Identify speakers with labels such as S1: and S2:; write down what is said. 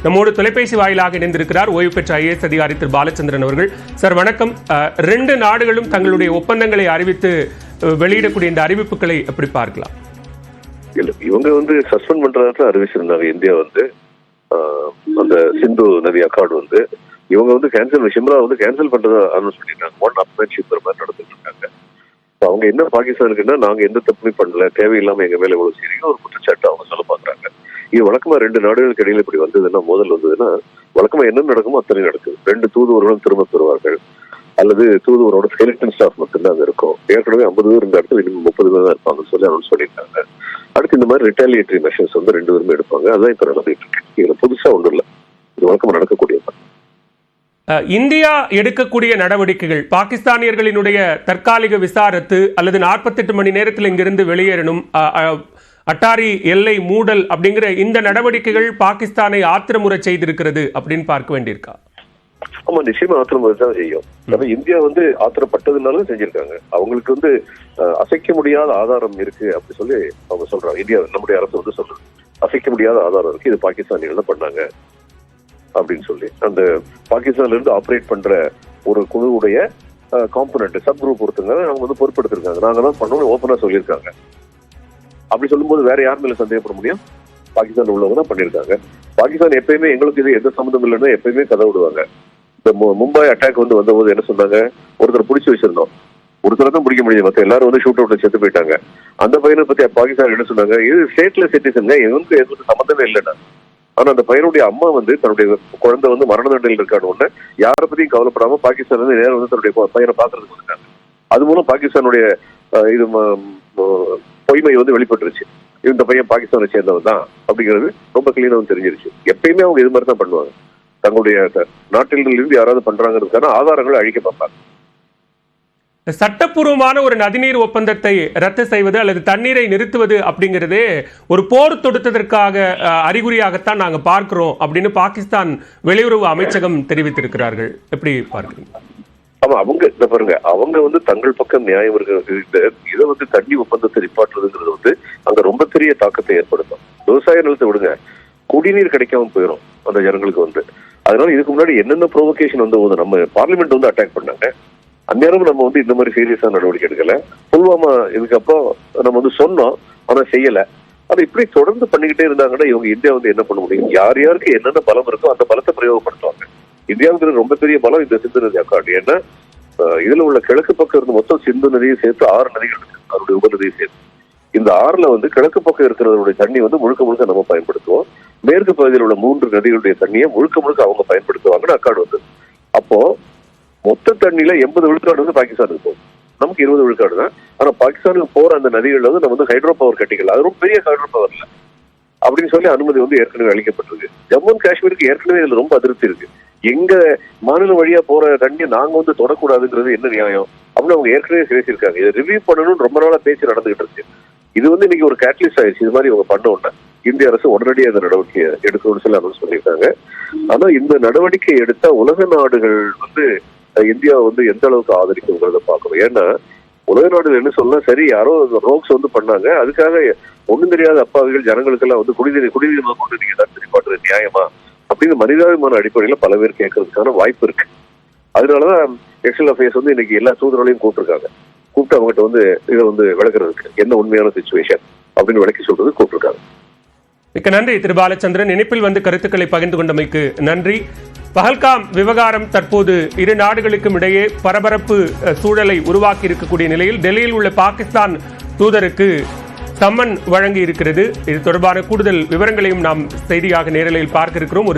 S1: நம்மோடு தொலைபேசி வாயிலாக இணைந்திருக்கிறார் ஓய்வு பெற்ற ஐஏஎஸ் அதிகாரி திரு பாலச்சந்திரன் அவர்கள். சார் வணக்கம். 2 நாடுகளும் தங்களுடைய ஒப்பந்தங்களை அறிவித்து வெளியிடக்கூடிய இந்த அறிவிப்புகளை எப்படி பார்க்கலாம்?
S2: இவங்க சஸ்பெண்ட் பண்றதா அறிவிச்சிருந்தாங்க. இந்தியா அந்த சிந்து நதி அக்கார்டு இவங்க கேன்சல் ஷிம்லா கேன்சல் பண்றதா அனௌன்ஸ் பண்ணிட்டாங்க. ஒன் அப்மேன்ஷிப் மாதிரி நடந்துட்டு இருக்காங்க. அவங்க என்ன பாகிஸ்தானுக்குன்னா நாங்க எந்த தப்புமே பண்ணல, தேவையில்லாம எங்க மேல இவ்வளவு சீரியோ ஒரு குற்றச்சாட்டு அவங்க சொல்ல பாக்குறாங்க. இது வழக்கமா 2 நாடுகளுக்கு இடையில இப்படி வந்ததுன்னா வழக்கமா என்ன நடக்குமோ அத்தனை நடக்குது. 2 தூதுவர்களும் திரும்ப பெறுவார்கள், அல்லது தூதுவரோட ஸ்கெலிட்டன் ஸ்டாஃப் மட்டும்தான் அங்க இருக்கும். ஏற்கனவே 50 பேர் இருந்த இடத்துல இன்னும் 30 பேர் தான் இருப்பாங்கன்னு சொல்லி அனௌன்ஸ் பண்ணியிருக்காங்க. அடுத்து இந்த மாதிரி ரிட்டாலியேட்டரி மெஷர்ஸ் 2 பேருமே எடுப்பாங்க. அதுதான் இப்ப நடந்துட்டு இருக்கு. இதுல புதுசா ஒன்றும் இல்லை, இது வழக்கமா நடக்கக்கூடியது.
S1: இந்தியா எடுக்கக்கூடிய நடவடிக்கைகள் பாகிஸ்தானியர்களினுடைய தற்காலிக விசாரத்து அல்லது 48 மணி நேரத்தில் இங்கிருந்து வெளியேறணும், அட்டாரி எல்லை மூடல் அப்படிங்கிற இந்த நடவடிக்கைகள் பாகிஸ்தானை ஆத்திரமுறை செய்திருக்கிறது அப்படின்னு பார்க்க வேண்டியிருக்கா?
S2: ஆமா, நிச்சயமா ஆத்திரமுறை தான் செய்யும். இந்தியா ஆத்திரப்பட்டதுனால செஞ்சிருக்காங்க. அவங்களுக்கு அசைக்க முடியாத ஆதாரம் இருக்கு அப்படி சொல்லி அவங்க சொல்றாங்க. இந்தியா நம்முடைய அரசு சொல்றது அசைக்க முடியாத ஆதாரம் இருக்கு, இது பாகிஸ்தானிகள் தான் பண்ணாங்க அப்படின்னு சொல்லி. அந்த பாகிஸ்தான்ல இருந்து ஆப்ரேட் பண்ற ஒரு குழுவுடைய காம்பனன்ட் சப் குரூப் ஒருத்தங்க அவங்க பொறுப்பெடுத்திருக்காங்க. நாங்க தான் பண்ணோம்னு ஓப்பனா சொல்லியிருக்காங்க. அப்படி சொல்லும்போது வேற யார் மேல சந்தேகப்பட முடியும்? பாகிஸ்தான் உள்ளவங்க தான் பண்ணிருக்காங்க. பாகிஸ்தான் எப்பயுமே எங்களுக்கு இது எந்த சம்மந்தம் இல்லைன்னா எப்பயுமே கதை விடுவாங்க. இந்த மும்பை அட்டாக் வந்தபோது என்ன சொன்னாங்க, ஒருத்தர் பிடிச்சி வச்சிருந்தோம், ஒருத்தரை தான் பிடிக்க முடியும், மற்ற எல்லாரும் ஷூட் அவுட்ல செத்து போயிட்டாங்க. அந்த பையனை பத்தி பாகிஸ்தான் என்ன சொன்னாங்க, இது ஸ்டேட்லெஸ் சிட்டிசன், எங்களுக்கு சம்மந்தமே இல்லைன்னா. ஆனா அந்த பையனுடைய அம்மா தன்னுடைய குழந்தை மரண தண்டனையில் இருக்கான உடனே யாரை பத்தியும் கவலைப்படாம பாகிஸ்தான் நேரம் தன்னுடைய பையனை பாக்குறதுக்கு வந்தாங்க. அது மூலம் பாகிஸ்தானுடைய இது பொய்மை வெளிப்பட்டுருச்சு. இந்த பையன் பாகிஸ்தானை சேர்ந்தவன் தான் அப்படிங்கிறது ரொம்ப கிளீனா தெரிஞ்சிருச்சு. எப்பயுமே அவங்க இது மாதிரி தான் பண்ணுவாங்க. தங்களுடைய நாட்டிலிருந்து யாராவது பண்றாங்கிறதுக்கான ஆதாரங்களை அழிக்க பார்ப்பாங்க.
S1: சட்டப்பூர்வமான ஒரு நதிநீர் ஒப்பந்தத்தை ரத்து செய்வது அல்லது தண்ணீரை நிறுத்துவது அப்படிங்கிறதே ஒரு போர் தொடுத்ததற்காக அறிகுறியாகத்தான் நாங்க பார்க்கிறோம் அப்படின்னு பாகிஸ்தான் வெளியுறவு அமைச்சகம் தெரிவித்திருக்கிறார்கள். எப்படி பார்க்கிறீங்க?
S2: ஆமா, அவங்க பாருங்க, அவங்க தங்கள் பக்கம் நியாயம் இருக்கிறது. இதை தண்ணி ஒப்பந்தத்தை நிப்பாட்டுறதுங்கிறது அங்க ரொம்ப பெரிய தாக்கத்தை ஏற்படுத்தும். விவசாய நிலத்தை விடுங்க, குடிநீர் கிடைக்காம போயிடும் அந்த ஜனங்களுக்கு. அதனால இதுக்கு முன்னாடி என்னென்ன ப்ரோவோகேஷன் போது நம்ம பார்லிமெண்ட் அட்டாக் பண்ணாங்க. அந்நேரம் நம்ம இந்த மாதிரி சீரியஸா நடவடிக்கை எடுக்கல. புல்வாமா இதுக்கப்புறம் நம்ம சொன்னோம், ஆனா செய்யல. ஆனா இப்படி தொடர்ந்து பண்ணிக்கிட்டே இருந்தாங்கன்னா இவங்க இந்தியா என்ன பண்ண முடியும்? யார் யாருக்கு என்னென்ன பலம் இருக்கோ அந்த பலத்தை பிரயோகப்படுத்துவாங்க. இந்தியாவுக்கு ரொம்ப பெரிய பலம் இந்த சிந்து நதி அக்காடு. ஏன்னா இதுல உள்ள கிழக்கு பக்கம் இருந்து மொத்தம் சிந்து நதியை சேர்த்து 6 நதிகள் இருக்கு, அவருடைய உபநதியை சேர்த்து. இந்த 6ல கிழக்கு பக்கம் இருக்கிறவருடைய தண்ணி முழுக்க நம்ம பயன்படுத்துவோம். மேற்கு பகுதியில் உள்ள 3 நதிகளுடைய தண்ணியை முழுக்க அவங்க பயன்படுத்துவாங்கன்னு அக்காடு அப்போ மொத்த தண்ணியில 80 விழுக்காடு பாகிஸ்தானுக்கு போகும். நமக்கு 20 விழுக்காடு தான். ஆனா பாகிஸ்தானுக்கு போற அந்த நதிகள்ல நம்ம ஹைட்ரோ பவர் கட்டிக்கலாம். அது ரொம்ப பெரிய ஹைட்ரோ பவர் இல்ல அப்படின்னு சொல்லி அனுமதி ஏற்கனவே அளிக்கப்பட்டிருக்கு. ஜம்மு அண்ட் காஷ்மீருக்கு ஏற்கனவே இதுல ரொம்ப அதிருப்தி இருக்கு. எங்க மாநிலம் வழியா போற தண்ணியை நாங்க தொடக்கூடாதுங்கிறது என்ன நியாயம் அப்படின்னு அவங்க ஏற்கனவே பேசியிருக்காங்க. இதை ரிவ்யூ பண்ணணும்னு ரொம்ப நாளா பேச்சு நடந்துகிட்டு இருக்கு. இது இன்னைக்கு ஒரு கேட்டலிஸ்ட் ஆயிடுச்சு. இது மாதிரி இவங்க பண்ண உடனே இந்திய அரசு உடனடியாக இந்த நடவடிக்கையை எடுக்கணும்னு சொல்லி அனௌன்ஸ் பண்ணியிருக்காங்க. ஆனா இந்த நடவடிக்கை எடுத்தா உலக நாடுகள் இந்தியா எந்த அளவுக்கு ஆதரிக்குங்கிறத பார்க்கணும். ஏன்னா உலக நாடுகள் என்ன சொல்ல, சரி யாரோ ரோக்ஸ் பண்ணாங்க, அதுக்காக ஒண்ணும் தெரியாத அப்பாவிகள் ஜனங்களுக்கெல்லாம் குடிநீர் கொண்டு நீங்க தடுத்து நிப்பாட்டுறது நியாயமா அப்படின்னு மனிதாபிமான அடிப்படையில பல பேர் கேட்கறதுக்கான வாய்ப்பு இருக்கு. அதனாலதான் எக்ஸ்டர்னல் அஃபேர்ஸ் இன்னைக்கு எல்லா தூதர்களையும் கூப்பிட்டு அவங்ககிட்ட இதை விளக்குறதுக்கு என்ன உண்மையான சிச்சுவேஷன் அப்படின்னு விளக்கி சொல்றது கூப்பிட்டுருக்காங்க.
S1: மிக்க நன்றி திரு பாலச்சந்திரன். இணைப்பில் கருத்துக்களை பகிர்ந்து கொண்டமைக்கு நன்றி. பஹல்காம் விவகாரம் தற்போது 2 நாடுகளுக்கும் இடையே பரபரப்பு சூழலை உருவாக்கி இருக்கக்கூடிய நிலையில் டெல்லியில் உள்ள பாகிஸ்தான் தூதருக்கு சம்மன் வழங்கி இருக்கிறது. இது தொடர்பான கூடுதல் விவரங்களையும் நாம் செய்தியாக நேரலையில் பார்க்க இருக்கிறோம்.